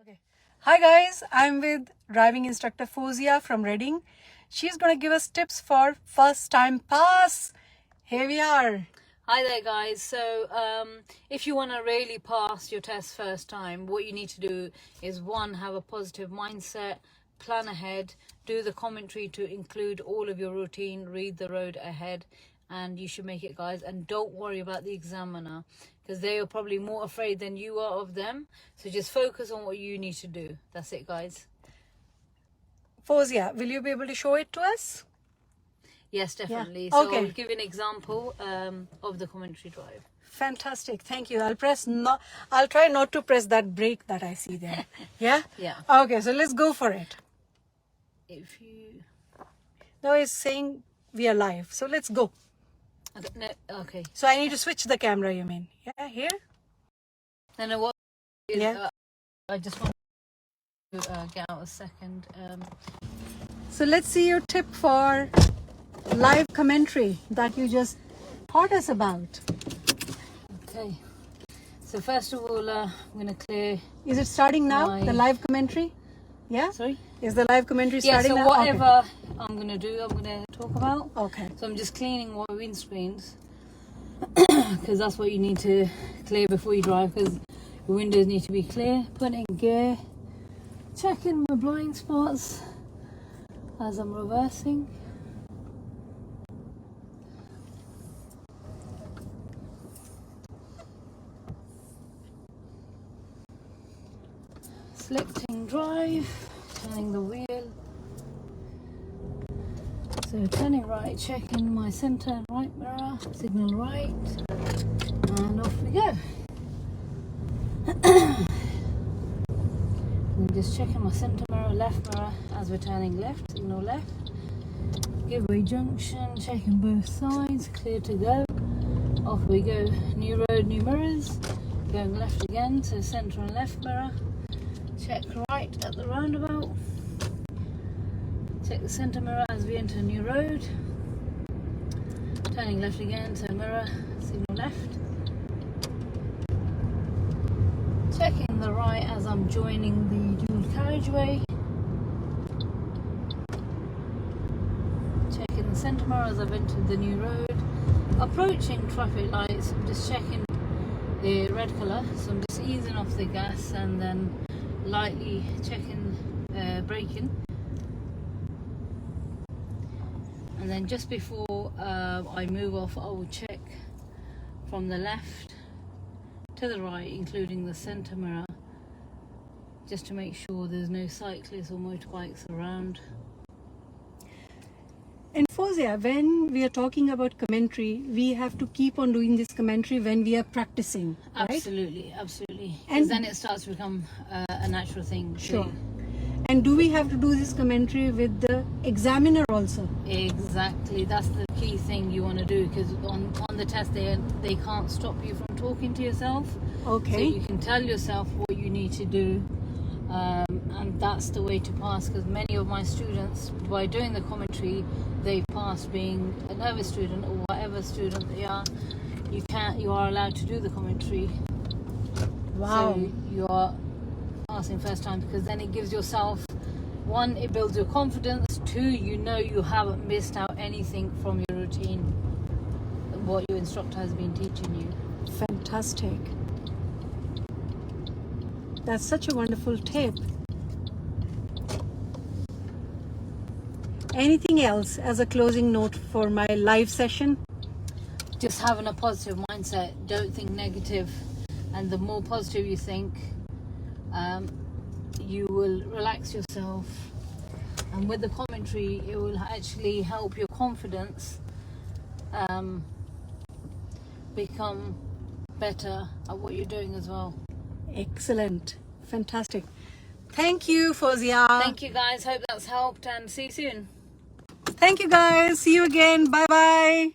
Okay. Hi guys, I'm with driving instructor Fozia from Reading. She's going to give us tips for first time pass. Here we are. Hi there guys. So if you want to really pass your test first time, what you need to do is one, have a positive mindset, plan ahead, do the commentary to include all of your routine, read the road ahead, and you should make it guys. And don't worry about the examiner because they are probably more afraid than you are of them. So just focus on what you need to do. That's it guys. Fozia, will you be able to show it to us? Yes, definitely. Yeah. So Okay. I'll give you an example of the commentary drive. Fantastic. Thank you. I'll try not to press that brake that I see there. Yeah? Yeah. Okay, so let's go for it. If you... Now it's saying we are live. So let's go. No, okay. So I need to switch the camera, you mean? Yeah, here? No, what is, Yeah. I just want to get out a second. So let's see your tip for live commentary that you just taught us about. Okay. So first of all, I'm going to clear... Is it starting now, My- the live commentary? Yeah? Sorry? Is the live commentary Yeah, starting so now? whatever I'm going to do, I'm going to talk about. Okay. So I'm just cleaning my windscreens because that's what you need to clear before you drive, because your windows need to be clear. Put it in gear. Checking my blind spots as I'm reversing. Selecting drive, turning the wheel. So turning right, checking my centre and right mirror, signal right, and off we go. And just checking my centre mirror, left mirror as we're turning left, signal left. Giveaway junction, checking both sides, clear to go. Off we go. New road, new mirrors. Going left again, so centre and left mirror. Check right at the roundabout. Check the centre mirror as we enter a new road. Turning left again, so mirror, signal left. Checking the right as I'm joining the dual carriageway. Checking the centre mirror as I've entered the new road. Approaching traffic lights, I'm just checking the red colour, so I'm just easing off the gas and then lightly checking braking. And then just before I move off, I will check from the left to the right, including the centre mirror, just to make sure there's no cyclists or motorbikes around. And Fozia, when we are talking about commentary, we have to keep on doing this commentary when we are practicing, right? Absolutely, absolutely. And Because then it starts to become a natural thing. Sure. And do we have to do this commentary with the examiner also? Exactly, that's the key thing you want to do, because on the test they can't stop you from talking to yourself. Okay. So you can tell yourself what you need to do, and that's the way to pass, because many of my students, by doing the commentary, they've passed. Being a nervous student or whatever student they are, you are allowed to do the commentary. Wow. So you are passing first time, because then it gives yourself, one, it builds your confidence, two, you know you haven't missed out anything from your routine, what your instructor has been teaching you. Fantastic. That's such a wonderful tip. Anything else as a closing note for my live session? Just having a positive mindset, don't think negative, and the more positive you think, you will relax yourself, and with the commentary it will actually help your confidence become better at what you're doing as well. Excellent. Fantastic. Thank you, Fozia. Thank you guys, hope that's helped, and see you soon. Thank you guys. See you again. Bye bye.